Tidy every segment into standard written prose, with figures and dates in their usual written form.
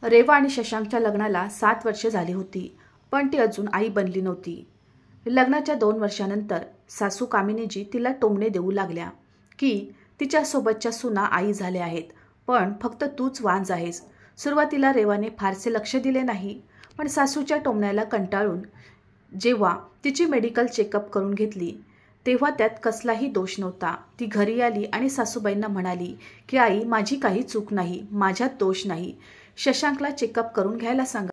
रेवा आणि शशांकच्या लग्नाला 7 वर्षे झाली होती, पण ती अजून आई बनली नव्हती. लग्नाच्या 2 वर्षानंतर सासू कामिनीजी तिला टोमणे देऊ लागल्या की तिच्यासोबतच्या सुना आई झाल्या आहेत, पण फक्त तूच वांज आहेस. सुरुवातीला रेवाने फारसे लक्ष दिले नाही, पण सासूच्या टोमण्याला कंटाळून जेव्हा तिची मेडिकल चेकअप करून घेतली तेव्हा त्यात कसलाही दोष नव्हता. ती घरी आली आणि सासूबाईंना म्हणाली की आई, माझी काही चूक नाही, माझ्यात दोष नाही, शशांकला चेकअप करून घ्यायला सांगा.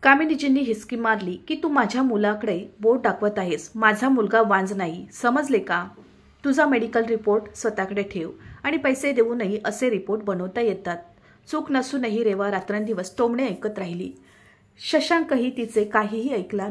कामिनीजींनी हिसकी मारली की तू माझ्या मुलाकडे बोट दाखवत आहेस, माझा मुलगा वांज नाही, समजले का? तुझा मेडिकल रिपोर्ट स्वतःकडे ठेव आणि पैसे देऊनही असे रिपोर्ट बनवता येतात. चूक नसूनही रेवा रात्रंदिवस टोमणे ऐकत राहिली. शशांकही तिचे काहीही ऐकला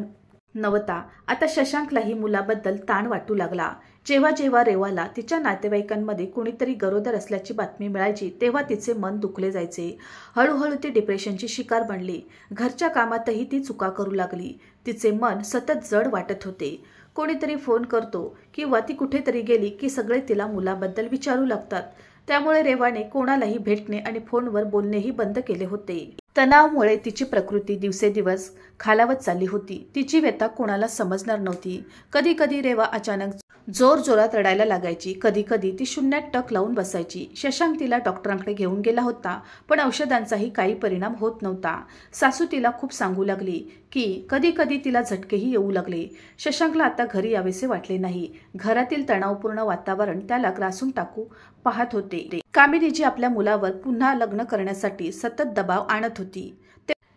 नव्हता. आता शशांकलाही मुलाबद्दल ताण वाटू लागला. जेव्हा जेव्हा रेवाला तिच्या नातेवाईकांमध्ये कुणीतरी गरोदर असल्याची बातमी मिळायची तेव्हा तिचे मन दुखले जायचे. हळूहळू ती डिप्रेशनची शिकार बनली. घरच्या कामातही ती चुका करू लागली. तिचे मन सतत जड वाटत होते. कोणीतरी फोन करतो किंवा ती कुठेतरी गेली की सगळे तिला मुलाबद्दल विचारू लागतात. त्यामुळे रेवाने कोणालाही भेटणे आणि फोनवर बोलणेही बंद केले होते. तणावामुळे तिची प्रकृती दिवसेदिवस खालावत चालली होती. तिची व्यथा कोणाला समजणार नव्हती. कधी कधी रेवा अचानक जोर जोरात रडायला लागायची. कधी कधी ती शून्यात टक लावून बसायची. शशांक तिला डॉक्टरांकडे घेऊन गेला होता, पण औषधांचाही काही परिणाम होत नव्हता. सासू तिला खूप सांगू लागली की कधी कधी तिला झटकेही येऊ लागले. शशांकला आता घरी यावेसे वाटले नाही. घरातील तणावपूर्ण वातावरण त्याला ग्रासून टाकू पाहत होते. कामिनीजी आपल्या मुलावर पुन्हा लग्न करण्यासाठी सतत दबाव आणत होती.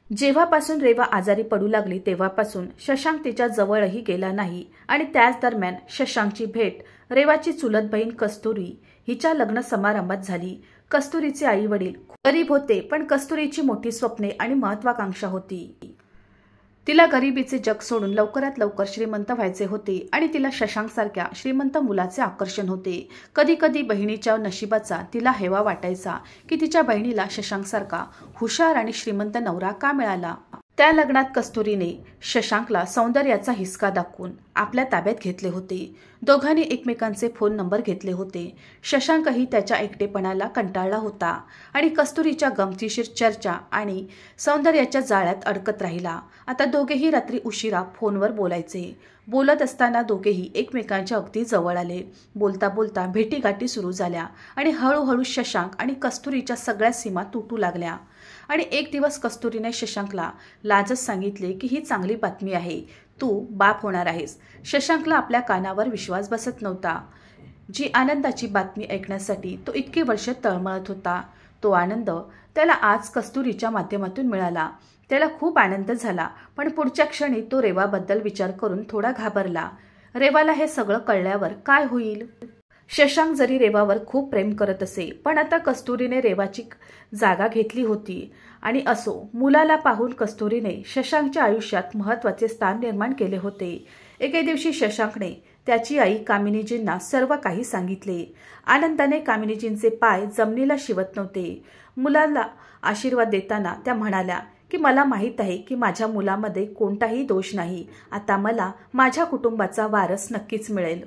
जेव्हापासून रेवा आजारी पडू लागली तेव्हापासून शशांक तिच्या जवळही गेला नाही. आणि त्याच दरम्यान शशांकची भेट रेवाची चुलत बहीण कस्तुरी हिच्या लग्न समारंभात झाली. कस्तुरीचे आई वडील गरीब होते, पण कस्तुरीची मोठी स्वप्ने आणि महत्वाकांक्षा होती. तिला गरिबीचे जग सोडून लवकरात लवकर श्रीमंत व्हायचे होते आणि तिला शशांकसारख्या श्रीमंत मुलाचे आकर्षण होते. कधी कधी बहिणीच्या नशिबाचा तिला हेवा वाटायचा की तिच्या बहिणीला शशांकसारखा हुशार आणि श्रीमंत नवरा का मिळाला. त्या लग्नात कस्तुरीने शशांकला सौंदर्याचा हिसका दाखवून आपल्या ताब्यात घेतले होते. दोघांनी एकमेकांचे फोन नंबर घेतले होते. शशांकही त्याच्या एकटेपणाला कंटाळला होता आणि कस्तुरीच्या गमतीशीर चर्चा आणि सौंदर्याच्या जाळ्यात अडकत राहिला. आता दोघेही रात्री उशिरा फोनवर बोलायचे. बोलत असताना दोघेही एकमेकांच्या अगदी जवळ आले. बोलता बोलता भेटीगाठी सुरू झाल्या आणि हळूहळू शशांक आणि कस्तुरीच्या सगळ्या सीमा तुटू लागल्या. आणि एक दिवस कस्तुरीने शशांकला लाजच सांगितले की ही चांगली बातमी आहे, तू बाप होणार आहेस. शशांकला आपल्या कानावर विश्वास बसत नव्हता. जी आनंदाची बातमी ऐकण्यासाठी तो इतके वर्ष तळमळत होता, तो आनंद त्याला आज कस्तुरीच्या माध्यमातून मिळाला. त्याला खूप आनंद झाला, पण पुढच्या क्षणी तो रेवाबद्दल विचार करून थोडा घाबरला. रेवाला हे सगळं कळल्यावर काय होईल? शशांक जरी रेवावर खूप प्रेम करत असे, पण आता कस्तुरीने रेवाची जागा घेतली होती. आणि असो, मुलाला पाहून कस्तुरीने शशांकच्या आयुष्यात महत्त्वाचे स्थान निर्माण केले होते. एके दिवशी शशांकने त्याची आई कामिनीजींना सर्व काही सांगितले. आनंदाने कामिनीजींचे पाय जमिनीला शिवत नव्हते. मुलाला आशीर्वाद देताना त्या म्हणाल्या की मला माहीत आहे की माझ्या मुलामध्ये कोणताही दोष नाही. आता मला माझ्या कुटुंबाचा वारस नक्कीच मिळेल.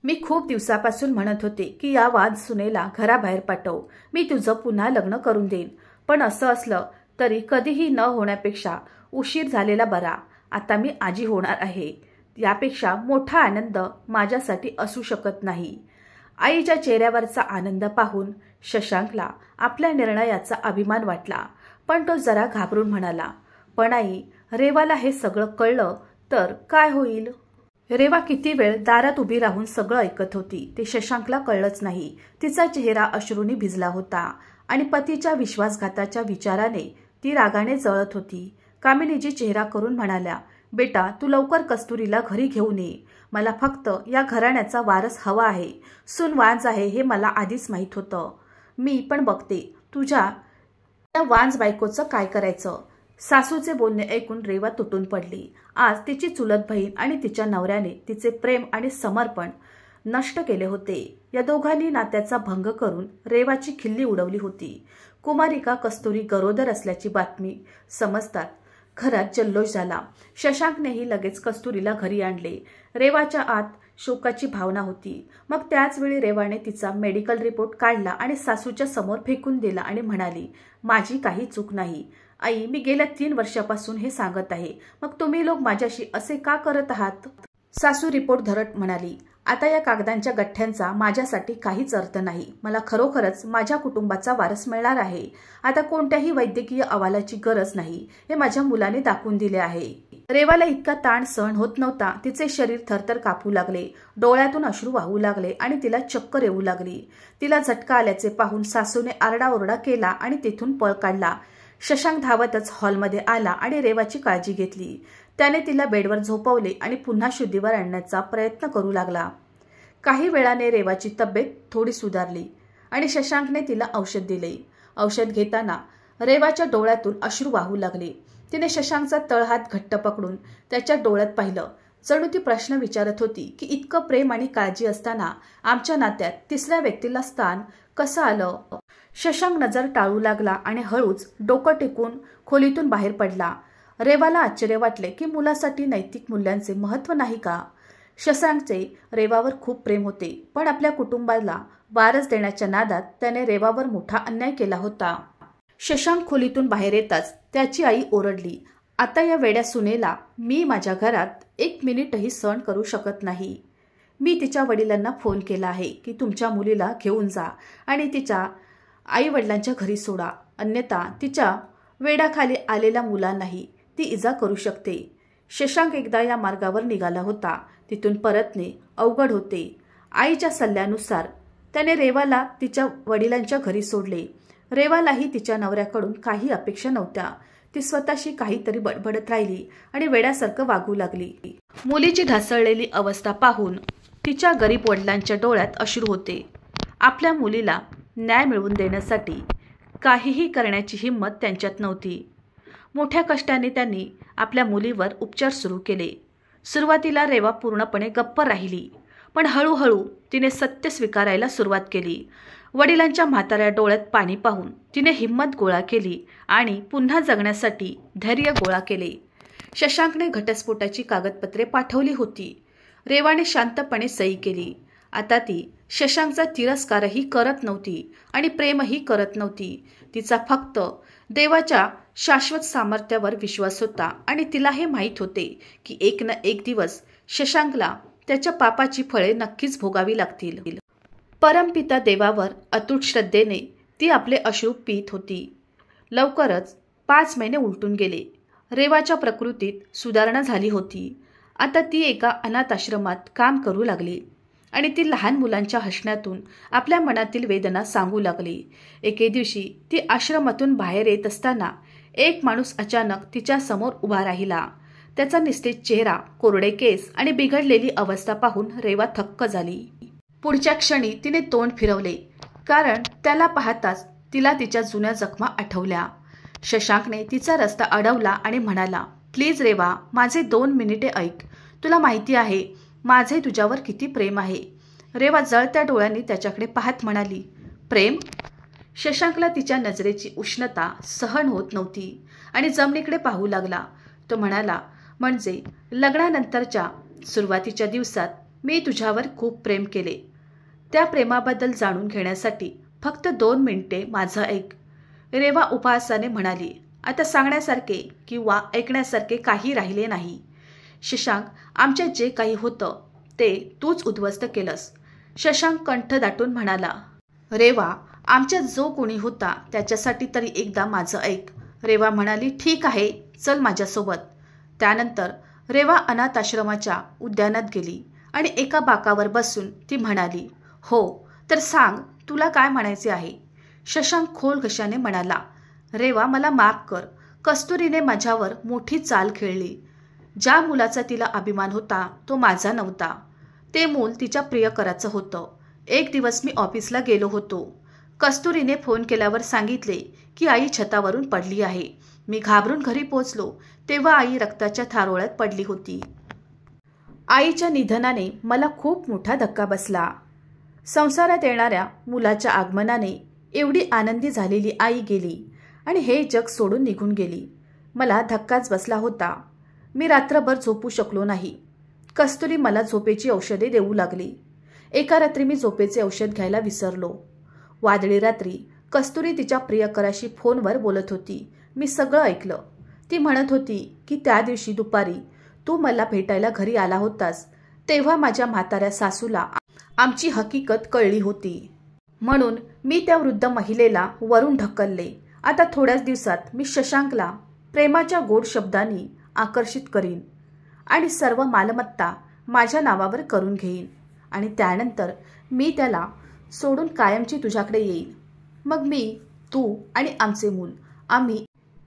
मी खूप दिवसापासून म्हणत होते की या वाद सुनेला घराबाहेर पाठव, मी तुझं पुन्हा लग्न करून देईन. पण असं असलं तरी कधीही न होण्यापेक्षा उशीर झालेला बरा. आता मी आजी होणार आहे, यापेक्षा मोठा आनंद माझ्यासाठी असू शकत नाही. आईच्या चेहऱ्यावरचा आनंद पाहून शशांकला आपल्या निर्णयाचा अभिमान वाटला, पण तो जरा घाबरून म्हणाला, पण आई, रेवाला हे सगळं कळलं तर काय होईल? रेवा किती वेळ दारात उभी राहून सगळं ऐकत होती. ते शशांकला कळलंच नाही. तिचा चेहरा अश्रूंनी भिजला होता आणि पतीच्या विश्वासघाताच्या विचाराने ती रागाने जळत होती. कामिनीजी चेहरा करून म्हणाल्या, बेटा, तू लवकर कस्तुरीला घरी घेऊन ये. मला फक्त या घराण्याचा वारस हवा आहे. सून वांज आहे हे मला आधीच माहीत होतं. मी पण बघते तुझ्या वांज बायकोचं काय करायचं. सासूचे बोलणे ऐकून रेवा तुटून पडली. आज तिची चुलत बहीण आणि तिच्या नवऱ्याने तिचे प्रेम आणि समर्पण नष्ट केले होते. या दोघांनी नात्याचा भंग करून रेवाची खिल्ली उडवली होती. कुमारिका कस्तुरी गरोदर असल्याची बातमी समजतात घरात जल्लोष झाला. शशांकनेही लगेच कस्तुरीला घरी आणले. रेवाच्या आत शोकाची भावना होती. मग त्याच वेळी रेवाने तिचा मेडिकल रिपोर्ट काढला आणि सासूच्या समोर फेकून दिला आणि म्हणाली, माझी काही चूक नाही. आई, मी गेल्या 3 वर्षापासून हे सांगत आहे, मग तुम्ही लोक माझ्याशी असे का करत आहात? सासू रिपोर्ट धरत म्हणाली, आता या कागदांच्या गठ्ठ्यांचा माझ्यासाठी काहीच अर्थ नाही. मला खरोखरच माझ्या कुटुंबाचा वारस मिळणार आहे. आता कोणत्याही वैद्यकीय अहवालाची गरज नाही, हे माझ्या मुलाने दाखवून दिले आहे. रेवाला इतका ताण सहन होत नव्हता. तिचे शरीर थरथर कापू लागले, डोळ्यातून अश्रू वाहू लागले आणि तिला चक्कर येऊ लागली. तिला झटका आल्याचे पाहून सासूने आरडाओरडा केला आणि तिथून पळ काढला. शशांक धावतच हॉलमध्ये आला आणि रेवाची काळजी घेतली. त्याने तिला बेडवर झोपवले आणि पुन्हा शुद्धीवर आणण्याचा प्रयत्न करू लागला. काही वेळाने रेवाची तब्येत थोडी सुधारली आणि शशांकने तिला औषध दिले. औषध घेताना रेवाच्या डोळ्यातून अश्रू वाहू लागले. तिने शशांकचा तळहात घट्ट पकडून त्याच्या डोळ्यात पाहिलं. जणू ती प्रश्न विचारत होती की इतकं प्रेम आणि काळजी असताना आमच्या नात्यात तिसऱ्या व्यक्तीला स्थान कसं आलं? शशांक नजर टाळू लागला आणि हळूच डोकं टेकून खोलीतून बाहेर पडला. रेवाला आश्चर्य वाटले की मुलासाठी नैतिक मूल्यांचे महत्त्व नाही का? शशांकचे रेवावर खूप प्रेम होते, पण आपल्या कुटुंबाला वारस देण्याच्या नादात त्याने रेवावर मोठा अन्याय केला होता. शशांक खोलीतून बाहेर येताच त्याची आई ओरडली, आता या वेड्या सुनेला मी माझ्या घरात 1 मिनिटही सहन करू शकत नाही. मी तिच्या वडिलांना फोन केला आहे की तुमच्या मुलीला घेऊन जा आणि तिच्या आई वडिलांच्या घरी सोडा, अन्यथा तिच्या वेडाखाली आलेल्या मुलांनाही ती इजा करू शकते. शशांक एकदा या मार्गावर निघाला होता. तिथून परतणे अवघड होते. आईच्या सल्ल्यानुसार त्याने रेवाला तिच्या वडिलांच्या घरी सोडले. रेवालाही तिच्या नवऱ्याकडून काही अपेक्षा नव्हत्या. ती स्वतःशी काहीतरी बडबडत राहिली आणि वेड्यासारखं वागू लागली. मुलीची ढासळलेली अवस्था पाहून तिच्या गरीब वडिलांच्या डोळ्यात अश्रू होते. आपल्या मुलीला न्याय मिळवून देण्यासाठी काहीही करण्याची हिंमत त्यांच्यात नव्हती. मोठ्या कष्टाने त्यांनी आपल्या मुलीवर उपचार सुरू केले. सुरुवातीला रेवा पूर्णपणे गप्प राहिली, पण हळूहळू तिने सत्य स्वीकारायला सुरुवात केली. वडिलांच्या म्हाताऱ्या डोळ्यात पाणी पाहून तिने हिंमत गोळा केली आणि पुन्हा जगण्यासाठी धैर्य गोळा केले. शशांकने घटस्फोटाची कागदपत्रे पाठवली होती. रेवाने शांतपणे सही केली. आता ती शशांकचा तिरस्कारही करत नव्हती आणि प्रेमही करत नव्हती. तिचा फक्त देवाच्या शाश्वत सामर्थ्यावर विश्वास होता आणि तिला हे माहीत होते की एक ना एक दिवस शशांकला त्याच्या पापाची फळे नक्कीच भोगावी लागतील. परमपिता देवावर अतूट श्रद्धेने ती आपले अश्रू पीत होती. लवकरच 5 महिने उलटून गेले. रेवाच्या प्रकृतीत सुधारणा झाली होती. आता ती एका अनाथ आश्रमात काम करू लागली आणि ती लहान मुलांच्या हसण्यातून आपल्या मनातील वेदना सांगू लागली. एके दिवशी ती आश्रमातून बाहेर येत असताना एक माणूस अचानक तिच्या समोर उभा राहिला. त्याचा निस्तेज चेहरा, कोरडे केस आणि बिघडलेली अवस्था पाहून रेवा थक्क झाली. पुढच्या क्षणी तिने तोंड फिरवले, कारण त्याला पाहताच तिला तिच्या जुन्या जखमा आठवल्या. शशांकने तिचा रस्ता अडवला आणि म्हणाला, प्लीज रेवा, माझे 2 मिनिटे ऐक. तुला माहिती आहे माझे तुझ्यावर किती प्रेम आहे. रेवा जळत्या डोळ्यांनी त्याच्याकडे पाहत म्हणाली, प्रेम? शशांकला तिच्या नजरेची उष्णता सहन होत नव्हती आणि जमिनीकडे पाहू लागला. तो म्हणाला, म्हणजे लग्नानंतरच्या सुरुवातीच्या दिवसात मी तुझ्यावर खूप प्रेम केले. त्या प्रेमाबद्दल जाणून घेण्यासाठी फक्त 2 मिनिटे माझं ऐक. रेवा उपहासाने म्हणाली, आता सांगण्यासारखे किंवा ऐकण्यासारखे काही राहिले नाही. शशांक, आमच्यात जे काही होतं ते तूच उद्ध्वस्त केलंस. शशांक कंठ दाटून म्हणाला, रेवा, आमच्यात जो कोणी होता त्याच्यासाठी तरी एकदा माझं ऐक. रेवा म्हणाली, ठीक आहे, चल माझ्यासोबत. त्यानंतर रेवा अनाथ आश्रमाच्या उद्यानात गेली आणि एका बाकावर बसून ती म्हणाली, हो तर सांग, तुला काय म्हणायचे आहे? शशांक खोल घशाने म्हणाला, रेवा, मला माफ कर. कस्तुरीने माझ्यावर मोठी चाल खेळली. ज्या मुलाचा तिला अभिमान होता तो माझा नव्हता. ते मूल तिच्या प्रियकराचं होतं. एक दिवस मी ऑफिसला गेलो होतो. कस्तुरीने फोन केल्यावर सांगितले की आई छतावरून पडली आहे. मी घाबरून घरी पोचलो तेव्हा आई रक्ताच्या थारोळ्यात पडली होती. आईच्या निधनाने मला खूप मोठा धक्का बसला. संसारात येणाऱ्या मुलाच्या आगमनाने एवढी आनंदी झालेली आई गेली आणि हे जग सोडून निघून गेली. मला धक्काच बसला होता. मी रात्रभर झोपू शकलो नाही. कस्तुरी मला झोपेची औषधे देऊ लागली. एका रात्री मी झोपेचे औषध घ्यायला विसरलो. वादळी रात्री कस्तुरी तिच्या प्रियकराशी फोनवर बोलत होती. मी सगळं ऐकलं. ती म्हणत होती की त्या दिवशी दुपारी तू मला भेटायला घरी आला होतास तेव्हा माझ्या म्हाताऱ्या सासूला आमची हकीकत कळली होती. म्हणून मी त्या वृद्ध महिलेला वरून ढकलले. आता थोड्याच दिवसात मी शशांकला प्रेमाच्या गोड शब्दांनी आकर्षित करीन आणि सर्व मालमत्ता माझ्या नावावर करून घेईन आणि त्यानंतर मी त्याला सोडून कायमची तुझ्याकडे येईन. मग मी, तू आणि आमचे मूल आम्ही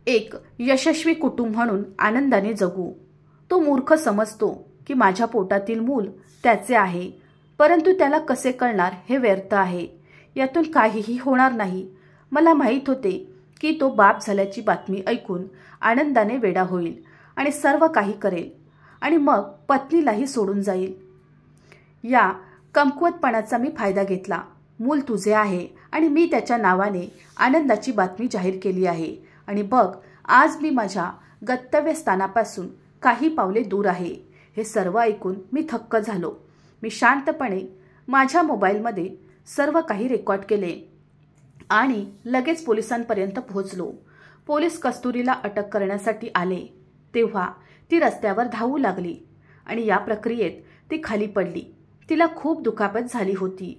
एक यशस्वी कुटुंब म्हणून आनंदाने जगू. तो मूर्ख समजतो की माझ्या पोटातील मूल त्याचे आहे, परंतु त्याला कसे कळणार हे व्यर्थ आहे. यातून काहीही होणार नाही. मला माहीत होते की तो बाप झाल्याची बातमी ऐकून आनंदाने वेडा होईल आणि सर्व काही करेल आणि मग पत्नीलाही सोडून जाईल. या कमकुवतपणाचा मी फायदा घेतला. मूल तुझे आहे आणि मी त्याच्या नावाने आनंदाची बातमी जाहीर केली आहे आणि बघ आज मी माझ्या गंतव्यस्थानापासून काही पावले दूर आहे. हे सर्व ऐकून मी थक्क झालो. मी शांतपणे माझ्या मोबाईलमध्ये सर्व काही रेकॉर्ड केले आणि लगेच पोलिसांपर्यंत पोहोचलो. पोलीस कस्तुरीला अटक करण्यासाठी आले तेव्हा ती रस्त्यावर धावू लागली आणि या प्रक्रियेत ती खाली पडली. तिला खूप दुखापत झाली होती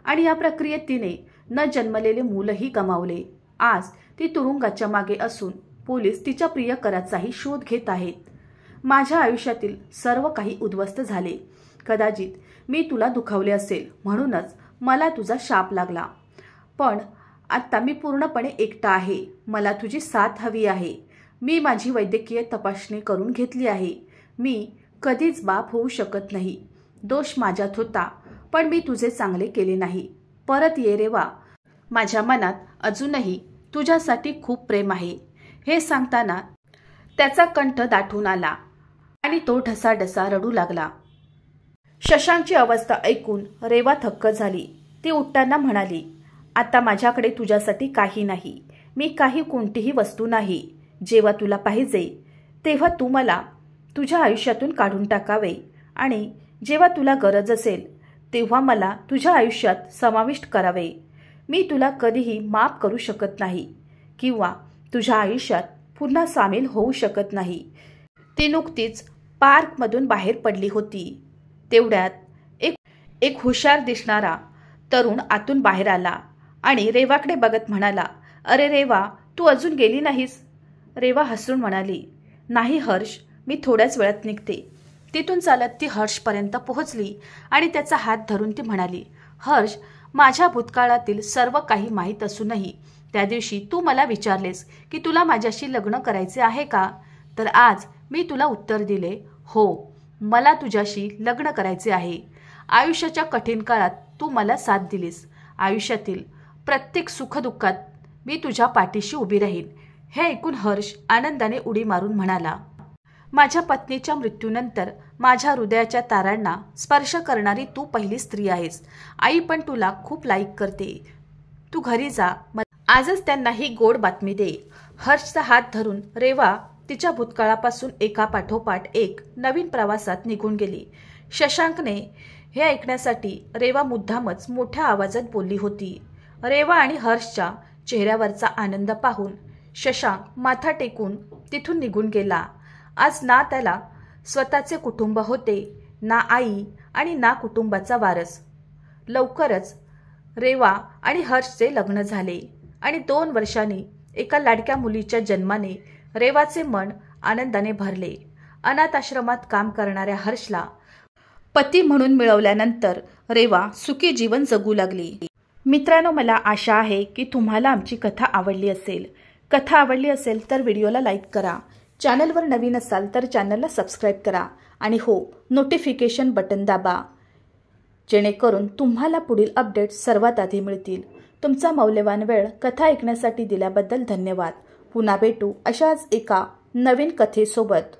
आणि या प्रक्रियेत तिने न जन्मलेले मूलही गमावले. आज ती तुरुंगाच्या मागे असून पोलीस तिच्या प्रियकराचाही शोध घेत आहेत. माझ्या आयुष्यातील सर्व काही उद्ध्वस्त झाले. कदाचित मी तुला दुखावले असेल म्हणूनच मला तुझा शाप लागला. पण आता मी पूर्णपणे एकटा आहे. मला तुझी साथ हवी आहे. मी माझी वैद्यकीय तपासणी करून घेतली आहे. मी कधीच बाप होऊ शकत नाही. दोष माझ्यात होता, पण मी तुझे चांगले केले नाही. परत ये रे वा. माझ्या मनात अजूनही तुझ्यासाठी खूप प्रेम आहे. हे सांगताना त्याचा कंठ दाटून आला आणि तो ढसाढसा रडू लागला. शशांकची अवस्था ऐकून रेवा थक्क झाली. ती उठताना म्हणाली, आता माझ्याकडे तुझ्यासाठी काही नाही. मी काही कोणतीही वस्तू नाही. जेव्हा तुला पाहिजे तेव्हा तू मला तुझ्या आयुष्यातून काढून टाकावे आणि जेव्हा तुला गरज असेल तेव्हा मला तुझ्या आयुष्यात समाविष्ट करावे. मी तुला कधीही माफ करू शकत नाही किंवा तुझ्या आयुष्यात पुन्हा सामील होऊ शकत नाही. ती नुकतीच पार्कमधून बाहेर पडली होती. तेवढ्यात एक हुशार दिसणारा तरुण आतून बाहेर आला आणि रेवाकडे बघत म्हणाला, अरे रेवा, तू अजून गेली नाहीस? रेवा हसून म्हणाली, नाही हर्ष, मी थोड्याच वेळात निघते. तिथून चालत ती हर्षपर्यंत पोहोचली आणि त्याचा हात धरून ती म्हणाली, हर्ष, माझ्या भूतकाळातील सर्व काही माहीत असूनही त्या दिवशी तू मला विचारलेस की तुला माझ्याशी लग्न करायचे आहे का? तर आज मी तुला उत्तर दिले, हो, मला तुझ्याशी लग्न करायचे आहे. आयुष्याच्या कठीण काळात तू मला साथ दिलीस. आयुष्यातील प्रत्येक सुखदुःखात मी तुझ्या पाठीशी उभी राहीन. हे ऐकून हर्ष आनंदाने उडी मारून म्हणाला, माझ्या पत्नीच्या मृत्यूनंतर माझ्या हृदयाच्या तारांना स्पर्श करणारी तू पहिली स्त्री आहेस. आई पण तुला खूप लाईक करते. तू घरी जा. आजच त्यांना ही गोड बातमी दे. हर्षचा हात धरून रेवा तिच्या भूतकाळापासून एका पाठोपाठ एक नवीन प्रवासात निघून गेली. शशांकने हे ऐकण्यासाठी रेवा मुद्दामच मोठ्या आवाजात बोलली होती. रेवा आणि हर्षच्या चेहऱ्यावरचा आनंद पाहून शशांक माथा टेकून तिथून निघून गेला. आज ना त्याला स्वतःचे कुटुंब होते, ना आई आणि ना कुटुंबाचा वारस. लवकरच रेवा आणि हर्षचे लग्न झाले आणि 2 वर्षांनी एका लाडक्या मुलीच्या जन्माने रेवाचे मन आनंदाने भरले. अनाथ आश्रमात काम करणाऱ्या हर्षला पती म्हणून मिळवल्यानंतर रेवा सुखी जीवन जगू लागली. मित्रांनो, मला आशा आहे की तुम्हाला आमची कथा आवडली असेल. कथा आवडली असेल तर व्हिडिओला लाईक करा. चॅनलवर नवीन असाल तर चॅनलला सबस्क्राईब करा आणि हो, नोटिफिकेशन बटन दाबा, जेणेकरून तुम्हाला पुढील अपडेट्स सर्वात आधी मिळतील. तुमचा मौल्यवान वेळ कथा ऐकण्यासाठी दिल्याबद्दल धन्यवाद. पुन्हा भेटू अशाच एका नवीन कथेसोबत.